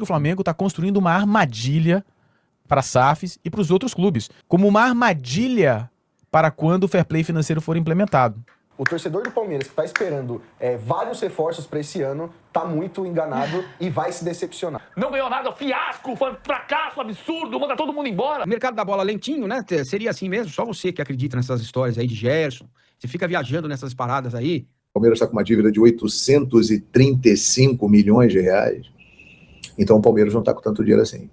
que o Flamengo está construindo uma armadilha para a SAFs e para os outros clubes, como uma armadilha para quando o fair play financeiro for implementado. O torcedor do Palmeiras que está esperando vários reforços para esse ano está muito enganado e vai se decepcionar. Não ganhou nada, fiasco, foi um fracasso absurdo, manda todo mundo embora. O mercado da bola lentinho, né? Seria assim mesmo, só você que acredita nessas histórias aí de Gerson. Você fica viajando nessas paradas aí. O Palmeiras está com uma dívida de 835 milhões de reais. Então o Palmeiras não está com tanto dinheiro assim.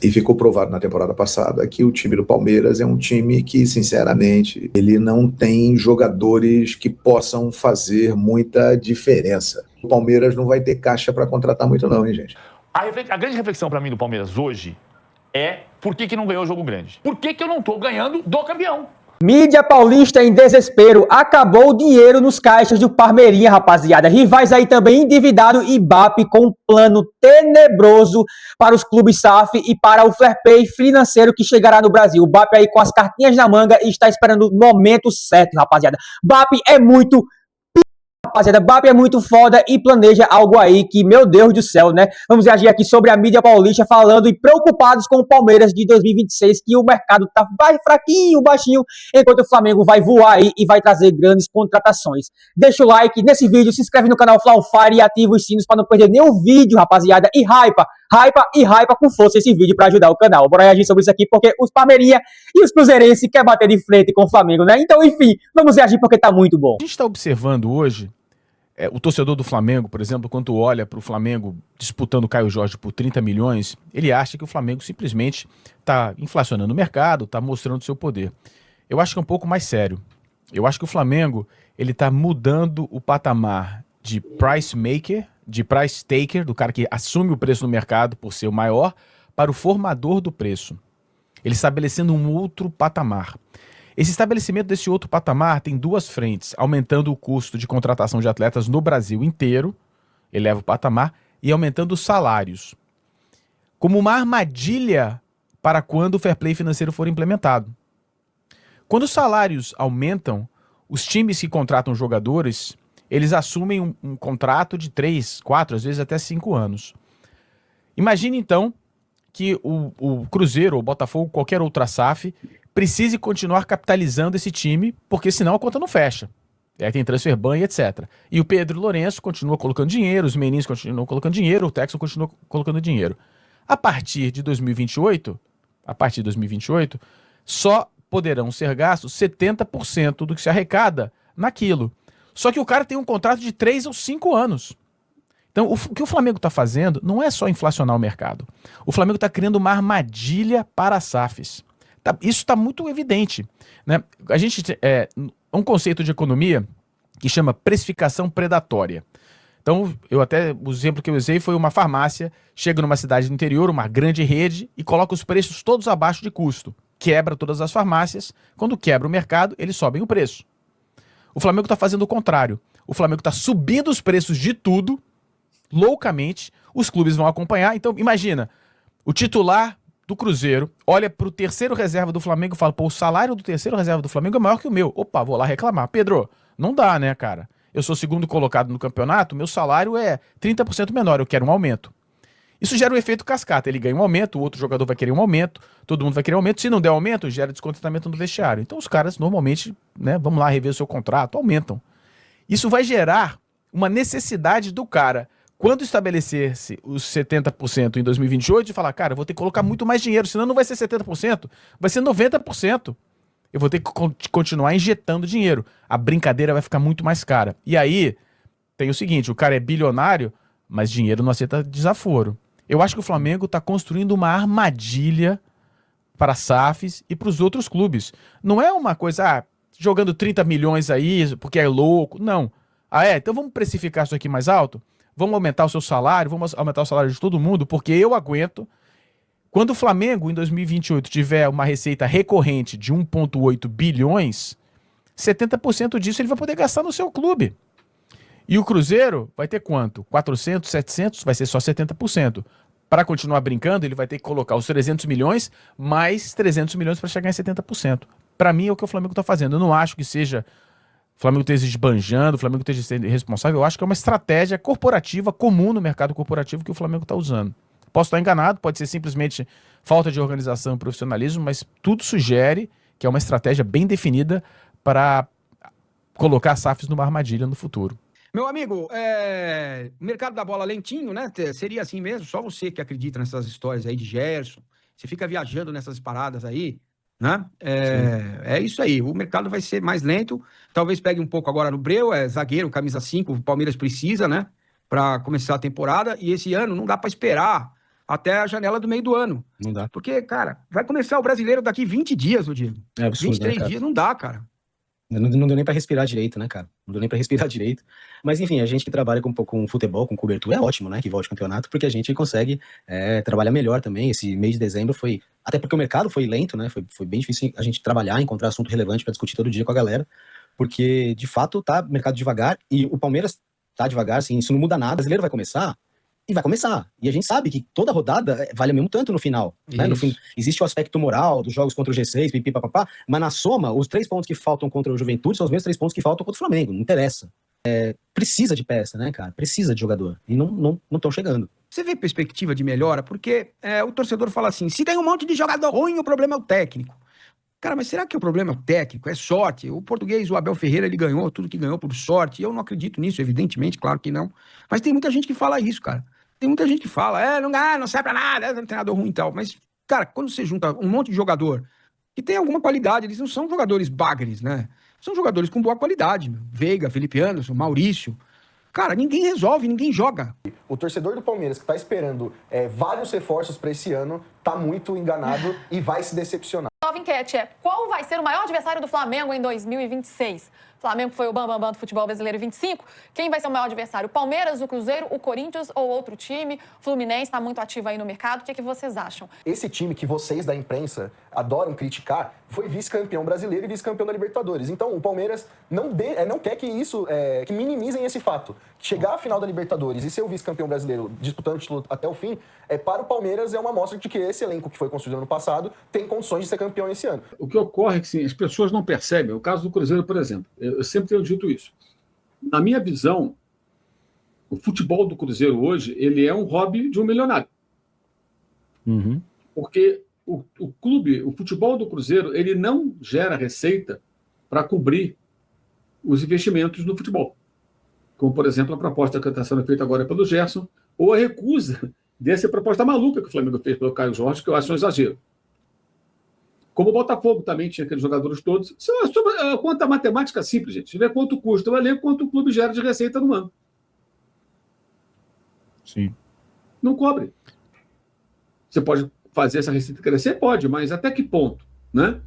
E ficou provado na temporada passada que o time do Palmeiras é um time que, sinceramente, ele não tem jogadores que possam fazer muita diferença. O Palmeiras não vai ter caixa para contratar muito não, hein, gente? A grande reflexão para mim do Palmeiras hoje é por que não ganhou o jogo grande? Por que eu não tô ganhando do campeão? Mídia paulista em desespero. Acabou o dinheiro nos caixas do Parmeirinha, rapaziada. Rivais aí também endividado e BAP com um plano tenebroso para os clubes SAF e para o fair play financeiro que chegará no Brasil. O BAP aí com as cartinhas na manga e está esperando o momento certo, rapaziada. BAP é muito... Rapaziada, BAP é muito foda e planeja algo aí que, meu Deus do céu, né? Vamos reagir aqui sobre a mídia paulista falando e preocupados com o Palmeiras de 2026, que o mercado tá fraquinho, baixinho, enquanto o Flamengo vai voar aí e vai trazer grandes contratações. Deixa o like nesse vídeo, se inscreve no canal Flow Fire e ativa os sinos para não perder nenhum vídeo, rapaziada. E hypa com força esse vídeo para ajudar o canal. Bora reagir sobre isso aqui porque os Palmeirinha e os Cruzeirenses querem bater de frente com o Flamengo, né? Então, enfim, vamos reagir porque tá muito bom. A gente está observando hoje o torcedor do Flamengo, por exemplo, quando olha para o Flamengo disputando o Caio Jorge por 30 milhões, ele acha que o Flamengo simplesmente está inflacionando o mercado, está mostrando seu poder. Eu acho que é um pouco mais sério. Eu acho que o Flamengo ele está mudando o patamar de price maker, de price taker, do cara que assume o preço no mercado por ser o maior, para o formador do preço. Ele estabelecendo um outro patamar. Esse estabelecimento desse outro patamar tem duas frentes, aumentando o custo de contratação de atletas no Brasil inteiro, eleva o patamar, e aumentando os salários. Como uma armadilha para quando o fair play financeiro for implementado. Quando os salários aumentam, os times que contratam jogadores, eles assumem um contrato de 3, 4, às vezes até 5 anos. Imagine então que o Cruzeiro, o Botafogo, qualquer outra SAF, precise continuar capitalizando esse time, porque senão a conta não fecha. Aí tem transfer ban e etc. E o Pedro Lourenço continua colocando dinheiro, os meninos continuam colocando dinheiro, o Texon continua colocando dinheiro. A partir de 2028, só poderão ser gastos 70% do que se arrecada naquilo. Só que o cara tem um contrato de 3 ou 5 anos. Então, o que o Flamengo está fazendo não é só inflacionar o mercado. O Flamengo está criando uma armadilha para as SAFs. Isso está muito evidente, né? A gente um conceito de economia que chama precificação predatória. Então, o exemplo que eu usei foi uma farmácia, chega numa cidade do interior, uma grande rede, e coloca os preços todos abaixo de custo. Quebra todas as farmácias, quando quebra o mercado, eles sobem o preço. O Flamengo está fazendo o contrário. O Flamengo está subindo os preços de tudo, loucamente, os clubes vão acompanhar. Então, imagina, o titular do Cruzeiro olha para o terceiro reserva do Flamengo e fala, pô, o salário do terceiro reserva do Flamengo é maior que o meu. Opa, vou lá reclamar. Pedro, não dá, né, cara? Eu sou segundo colocado no campeonato, meu salário é 30% menor, eu quero um aumento. Isso gera um efeito cascata, ele ganha um aumento, o outro jogador vai querer um aumento, todo mundo vai querer um aumento, se não der aumento, gera descontentamento no vestiário. Então os caras normalmente, né, vamos lá rever o seu contrato, aumentam. Isso vai gerar uma necessidade do cara, quando estabelecer-se os 70% em 2028, de falar, cara, eu vou ter que colocar muito mais dinheiro, senão não vai ser 70%, vai ser 90%. Eu vou ter que continuar injetando dinheiro. A brincadeira vai ficar muito mais cara. E aí, tem o seguinte, o cara é bilionário, mas dinheiro não aceita desaforo. Eu acho que o Flamengo está construindo uma armadilha para SAFs e para os outros clubes. Não é uma coisa, jogando 30 milhões aí, porque é louco. Não. Então vamos precificar isso aqui mais alto? Vamos aumentar o seu salário, vamos aumentar o salário de todo mundo, porque eu aguento. Quando o Flamengo, em 2028, tiver uma receita recorrente de 1,8 bilhões, 70% disso ele vai poder gastar no seu clube. E o Cruzeiro vai ter quanto? 400, 700? Vai ser só 70%. Para continuar brincando, ele vai ter que colocar os 300 milhões mais 300 milhões para chegar em 70%. Para mim é o que o Flamengo está fazendo. Eu não acho que seja o Flamengo esteja esbanjando, o Flamengo esteja sendo irresponsável. Eu acho que é uma estratégia corporativa comum no mercado corporativo que o Flamengo está usando. Posso estar enganado, pode ser simplesmente falta de organização e profissionalismo, mas tudo sugere que é uma estratégia bem definida para colocar a SAFs numa armadilha no futuro. Meu amigo, o mercado da bola lentinho, né? Seria assim mesmo? Só você que acredita nessas histórias aí de Gerson. Você fica viajando nessas paradas aí, né? É isso aí. O mercado vai ser mais lento. Talvez pegue um pouco agora no Breu, zagueiro, camisa 5, o Palmeiras precisa, né? Para começar a temporada. E esse ano não dá para esperar até a janela do meio do ano. Não dá. Porque, cara, vai começar o brasileiro daqui 20 dias, o Diego. É absurdo, 23 né, cara? dias não dá, cara. Não deu nem pra respirar direito, né, cara? Não deu nem pra respirar direito. Mas, enfim, a gente que trabalha com futebol, com cobertura, é ótimo, né, que volte o campeonato, porque a gente consegue trabalhar melhor também. Esse mês de dezembro foi... Até porque o mercado foi lento, né? Foi bem difícil a gente trabalhar, encontrar assunto relevante pra discutir todo dia com a galera, porque, de fato, tá mercado devagar, e o Palmeiras tá devagar, assim, isso não muda nada. O brasileiro vai começar, e vai começar. E a gente sabe que toda rodada vale o mesmo tanto no final. Né? No fim, existe o aspecto moral dos jogos contra o G6, pipi, papapá, mas na soma, os 3 pontos que faltam contra o Juventude são os mesmos 3 pontos que faltam contra o Flamengo. Não interessa. Precisa de peça, né, cara? Precisa de jogador. E não estão chegando. Você vê perspectiva de melhora? Porque o torcedor fala assim, se tem um monte de jogador ruim, o problema é o técnico. Cara, mas será que o problema é o técnico? É sorte? O português, o Abel Ferreira, ele ganhou tudo que ganhou por sorte. Eu não acredito nisso, evidentemente, claro que não. Mas tem muita gente que fala isso, cara. Tem muita gente que fala, não serve pra nada, é um treinador ruim e tal. Mas, cara, quando você junta um monte de jogador que tem alguma qualidade, eles não são jogadores bagres, né? São jogadores com boa qualidade. Veiga, Felipe Anderson, Maurício. Cara, ninguém resolve, ninguém joga. O torcedor do Palmeiras que tá esperando vários reforços para esse ano tá muito enganado e vai se decepcionar. Nova enquete qual vai ser o maior adversário do Flamengo em 2026? Flamengo foi o bambambam do futebol brasileiro 25. Quem vai ser o maior adversário? O Palmeiras, o Cruzeiro, o Corinthians ou outro time? O Fluminense está muito ativo aí no mercado. O que vocês acham? Esse time que vocês da imprensa adoram criticar foi vice-campeão brasileiro e vice-campeão da Libertadores. Então o Palmeiras não quer que isso, que minimizem esse fato. Chegar à final da Libertadores e ser o vice-campeão brasileiro disputando o título até o fim, para o Palmeiras é uma amostra de que esse elenco que foi construído ano passado tem condições de ser campeão esse ano. O que ocorre é que sim, as pessoas não percebem. O caso do Cruzeiro, por exemplo, eu sempre tenho dito isso. Na minha visão, o futebol do Cruzeiro hoje, ele é um hobby de um milionário. Uhum. Porque o clube, o futebol do Cruzeiro, ele não gera receita para cobrir os investimentos no futebol. Como, por exemplo, a proposta que está sendo feita agora pelo Gerson, ou a recusa dessa proposta maluca que o Flamengo fez pelo Caio Jorge, que eu acho um exagero. Como o Botafogo também tinha aqueles jogadores todos. Isso é uma conta matemática simples, gente. Você vê quanto custa o elenco, quanto o clube gera de receita no ano. Sim. Não cobre. Você pode fazer essa receita crescer? Pode, mas até que ponto? Né?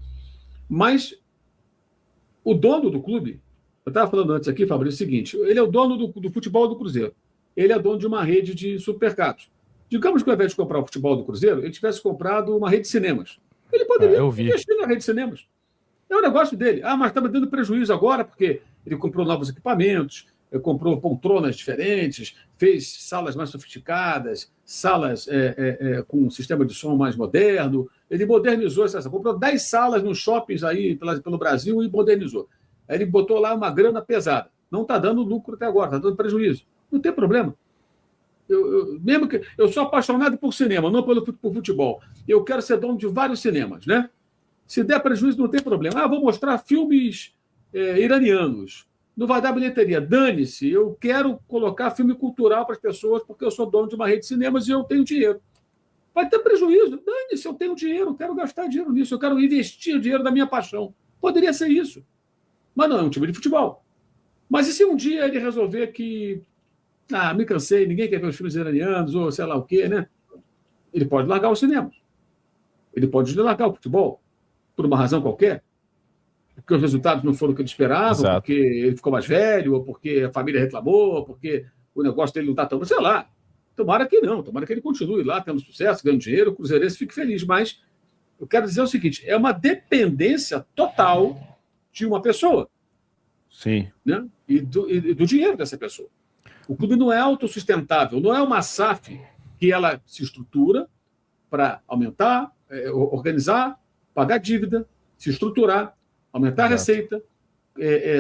Mas o dono do clube, eu estava falando antes aqui, Fabrício, o seguinte, ele é o dono do futebol do Cruzeiro. Ele é dono de uma rede de supermercados. Digamos que ao invés de comprar o futebol do Cruzeiro, ele tivesse comprado uma rede de cinemas. Ele poderia investir na rede de cinemas. É o negócio dele. Mas estava dando prejuízo agora, porque ele comprou novos equipamentos, comprou poltronas diferentes, fez salas mais sofisticadas, salas com um sistema de som mais moderno. Ele modernizou essa. Comprou 10 salas nos shoppings aí pelo Brasil e modernizou. Aí ele botou lá uma grana pesada. Não está dando lucro até agora, está dando prejuízo. Não tem problema. Mesmo que eu sou apaixonado por cinema, não por futebol. Eu quero ser dono de vários cinemas, né? Se der prejuízo, não tem problema. Vou mostrar filmes iranianos. Não vai dar bilheteria. Dane-se, eu quero colocar filme cultural para as pessoas porque eu sou dono de uma rede de cinemas e eu tenho dinheiro. Vai ter prejuízo. Dane-se, eu tenho dinheiro, eu quero gastar dinheiro nisso, eu quero investir o dinheiro da minha paixão. Poderia ser isso. Mas não é um time de futebol. Mas e se um dia ele resolver que me cansei, ninguém quer ver os filmes iranianos, ou sei lá o quê, né? Ele pode largar o cinema. Ele pode largar o futebol, por uma razão qualquer. Porque os resultados não foram o que ele esperava, Exato. porque ele ficou mais velho, ou porque a família reclamou, ou porque o negócio dele não está tão... Sei lá. Tomara que não. Tomara que ele continue lá, tendo sucesso, ganhando dinheiro, o Cruzeirense fique feliz. Mas eu quero dizer o seguinte, é uma dependência total de uma pessoa. Sim. Né? E do dinheiro dessa pessoa. O clube não é autossustentável, não é uma SAF que ela se estrutura para aumentar, organizar, pagar dívida, se estruturar, aumentar a receita,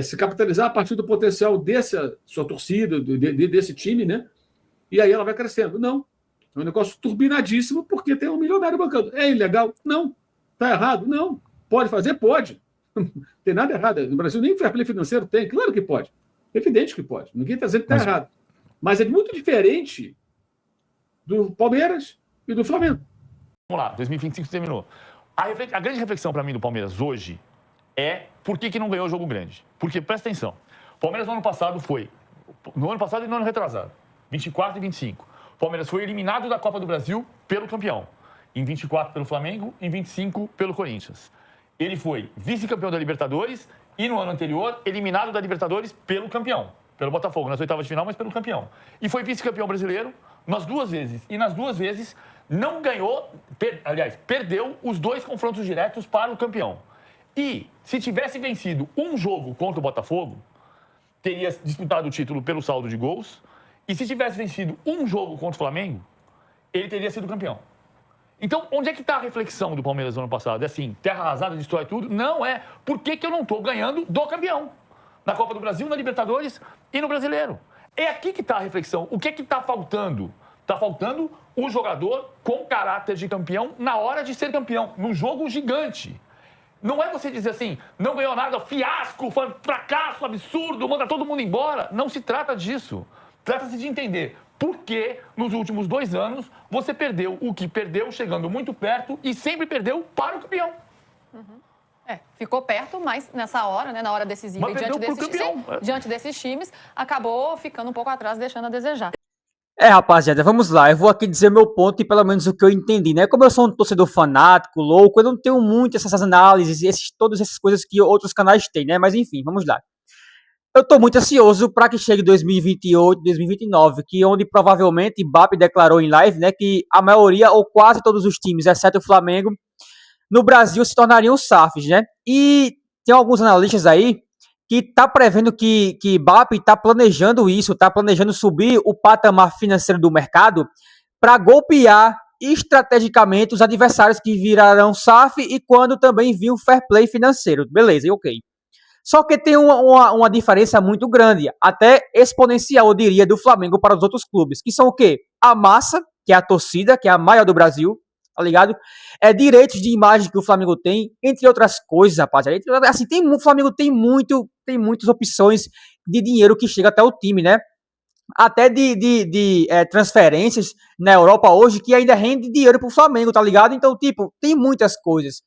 se capitalizar a partir do potencial dessa sua torcida, desse time, né? E aí ela vai crescendo. Não. É um negócio turbinadíssimo porque tem um milionário bancando. É ilegal? Não. Está errado? Não. Pode fazer? Pode. Não tem nada errado. No Brasil nem fair play financeiro tem. Claro que pode. É evidente que pode. Ninguém está dizendo que está errado. Mas é muito diferente do Palmeiras e do Flamengo. Vamos lá, 2025 terminou. A grande reflexão para mim do Palmeiras hoje é por que não ganhou o jogo grande. Porque, presta atenção, o Palmeiras no ano passado e no ano retrasado, 24 e 25. O Palmeiras foi eliminado da Copa do Brasil pelo campeão. Em 24 pelo Flamengo, em 25 pelo Corinthians. Ele foi vice-campeão da Libertadores e no ano anterior eliminado da Libertadores pelo campeão. Pelo Botafogo, nas oitavas de final, mas pelo campeão. E foi vice-campeão brasileiro nas 2 vezes. E nas 2 vezes não ganhou, perdeu os 2 confrontos diretos para o campeão. E se tivesse vencido um jogo contra o Botafogo, teria disputado o título pelo saldo de gols. E se tivesse vencido um jogo contra o Flamengo, ele teria sido campeão. Então, onde é que está a reflexão do Palmeiras no ano passado? É assim, terra arrasada, destrói tudo? Não é. Por que eu não estou ganhando do campeão? Na Copa do Brasil, na Libertadores e no Brasileiro. É aqui que está a reflexão. O que está faltando? Está faltando o jogador com caráter de campeão na hora de ser campeão, num jogo gigante. Não é você dizer assim, não ganhou nada, fiasco, fracasso, absurdo, manda todo mundo embora. Não se trata disso. Trata-se de entender por que, nos últimos 2 anos, você perdeu o que perdeu, chegando muito perto e sempre perdeu para o campeão. Ficou perto, mas nessa hora, né, na hora decisiva, diante desses times, acabou ficando um pouco atrás, deixando a desejar. Rapaziada, vamos lá. Eu vou aqui dizer meu ponto e pelo menos o que eu entendi, né? Como eu sou um torcedor fanático, louco, eu não tenho muito essas análises, todas essas coisas que outros canais têm, né? Mas enfim, vamos lá. Eu tô muito ansioso para que chegue 2028, 2029, que onde provavelmente Mbappé declarou em live, né, que a maioria ou quase todos os times, exceto o Flamengo, no Brasil se tornariam SAFs, né? E tem alguns analistas aí que tá prevendo que Mbappé tá planejando isso, tá planejando subir o patamar financeiro do mercado para golpear estrategicamente os adversários que virarão SAF e quando também vir um fair play financeiro. Beleza, ok. Só que tem uma diferença muito grande, até exponencial, eu diria, do Flamengo para os outros clubes, que são o quê? A massa, que é a torcida, que é a maior do Brasil, tá ligado? Direitos de imagem que o Flamengo tem, entre outras coisas, rapaziada. Assim, o Flamengo tem muitas opções de dinheiro que chega até o time, né? Até de transferências na Europa hoje que ainda rende dinheiro pro Flamengo, tá ligado? Então, tipo, tem muitas coisas.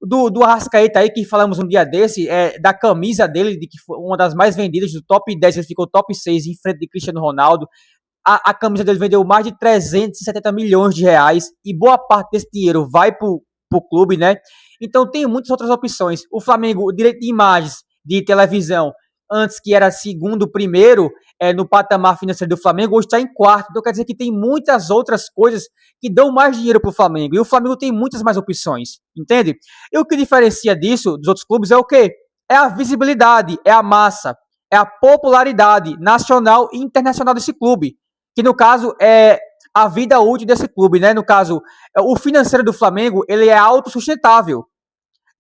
Do Arrascaeta aí, que falamos um dia desse, da camisa dele, de que foi uma das mais vendidas, do top 10, ele ficou top 6 em frente de Cristiano Ronaldo. A camisa dele vendeu mais de 370 milhões de reais e boa parte desse dinheiro vai pro clube, né? Então tem muitas outras opções. O Flamengo, o direito de imagens de televisão, antes que era segundo, primeiro no patamar financeiro do Flamengo, hoje está em quarto. Então quer dizer que tem muitas outras coisas que dão mais dinheiro pro Flamengo. E o Flamengo tem muitas mais opções, entende? E o que diferencia disso dos outros clubes é o quê? É a visibilidade, é a massa, é a popularidade nacional e internacional desse clube. Que no caso é a vida útil desse clube, né? No caso, o financeiro do Flamengo, ele é autossustentável.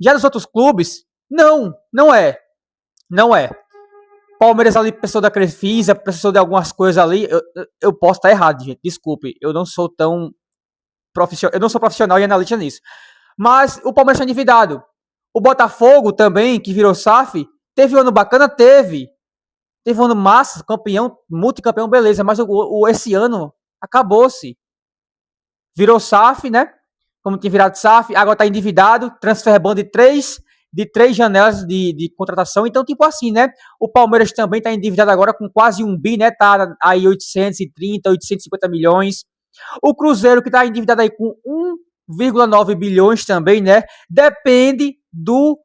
Já dos outros clubes, não é. Palmeiras ali precisou da Crefisa, precisou de algumas coisas ali. Eu posso estar errado, gente. Desculpe, eu não sou tão profissional, eu não sou profissional e analista nisso. Mas o Palmeiras está endividado. O Botafogo também, que virou SAF, teve um ano bacana, teve um ano massa, campeão, multicampeão, beleza, mas esse ano acabou-se. Virou SAF, né? Como tinha virado SAF, agora está endividado, transfer ban de três janelas de contratação. Então, tipo assim, né? O Palmeiras também está endividado agora com quase 1 bi, né? Tá aí 830, 850 milhões. O Cruzeiro, que está endividado aí com 1,9 bilhões também, né? Depende do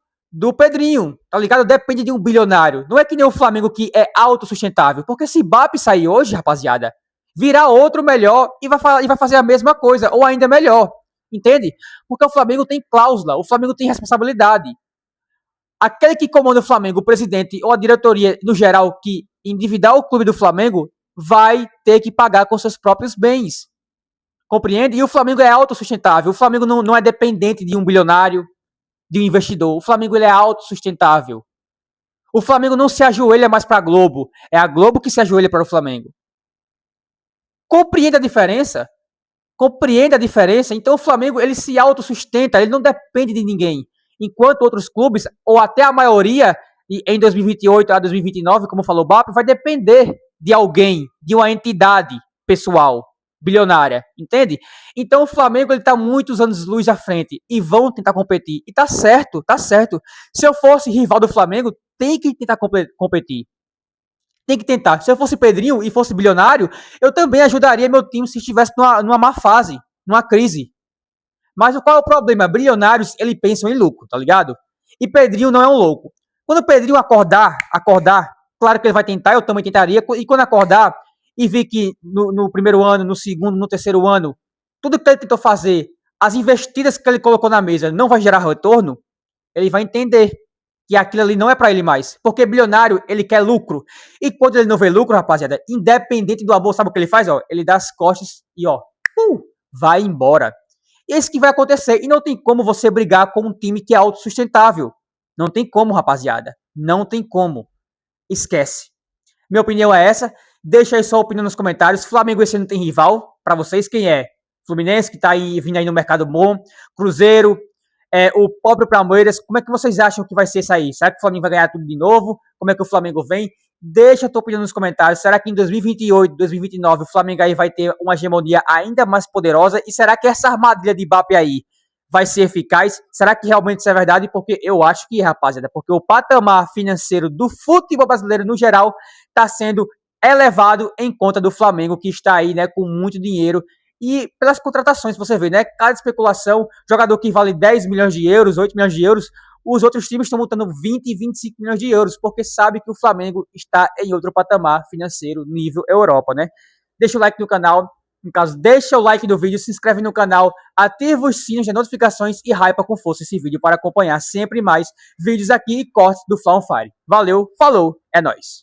Pedrinho, tá ligado? Depende de um bilionário. Não é que nem o Flamengo que é autossustentável. Porque se Mbappé sair hoje, rapaziada, virá outro melhor e vai fazer a mesma coisa, ou ainda melhor. Entende? Porque o Flamengo tem cláusula, o Flamengo tem responsabilidade. Aquele que comanda o Flamengo, o presidente ou a diretoria no geral que endividar o clube do Flamengo, vai ter que pagar com seus próprios bens. Compreende? E o Flamengo é autossustentável. O Flamengo não é dependente de um bilionário, de um investidor. O Flamengo ele é autossustentável. O Flamengo não se ajoelha mais para a Globo. É a Globo que se ajoelha para o Flamengo. Compreende a diferença? Compreende a diferença? Então o Flamengo, ele se autossustenta, ele não depende de ninguém. Enquanto outros clubes, ou até a maioria, em 2028 a 2029, como falou o BAP, vai depender de alguém, de uma entidade pessoal, bilionária, entende? Então o Flamengo, ele tá muitos anos luz à frente e vão tentar competir. E tá certo, tá certo. Se eu fosse rival do Flamengo, tem que tentar competir. Tem que tentar. Se eu fosse Pedrinho e fosse bilionário, eu também ajudaria meu time se estivesse numa má fase, numa crise. Mas qual é o problema? Bilionários, eles pensam em lucro, tá ligado? E Pedrinho não é um louco. Quando o Pedrinho acordar, claro que ele vai tentar, eu também tentaria, e quando acordar e ver que no primeiro ano, no segundo, no terceiro ano, tudo que ele tentou fazer, as investidas que ele colocou na mesa não vai gerar retorno, ele vai entender que aquilo ali não é para ele mais. Porque bilionário, ele quer lucro. E quando ele não vê lucro, rapaziada, independente do amor, sabe o que ele faz? Ó, ele dá as costas e ó, vai embora. E é isso que vai acontecer. E não tem como você brigar com um time que é autossustentável. Não tem como, rapaziada. Não tem como. Esquece. Minha opinião é essa. Deixa aí sua opinião nos comentários. Flamengo esse ano tem rival. Para vocês, quem é? Fluminense, que tá aí, vindo aí no mercado bom. Cruzeiro. O próprio Palmeiras, como é que vocês acham que vai ser isso aí? Será que o Flamengo vai ganhar tudo de novo? Como é que o Flamengo vem? Deixa a tua opinião nos comentários. Será que em 2028, 2029 o Flamengo aí vai ter uma hegemonia ainda mais poderosa? E será que essa armadilha de BAP aí vai ser eficaz? Será que realmente isso é verdade? Porque eu acho que é, rapaziada. Porque o patamar financeiro do futebol brasileiro no geral está sendo elevado em conta do Flamengo, que está aí, né, com muito dinheiro. E pelas contratações, você vê, né? Cada especulação, jogador que vale 10 milhões de euros, 8 milhões de euros, os outros times estão montando 20 e 25 milhões de euros, porque sabe que o Flamengo está em outro patamar financeiro, nível Europa, né? Deixa o like no canal, no caso, deixa o like no vídeo, se inscreve no canal, ativa os sinos de notificações e hypa com força esse vídeo para acompanhar sempre mais vídeos aqui e cortes do Fla On Fire. Valeu, falou, é nóis!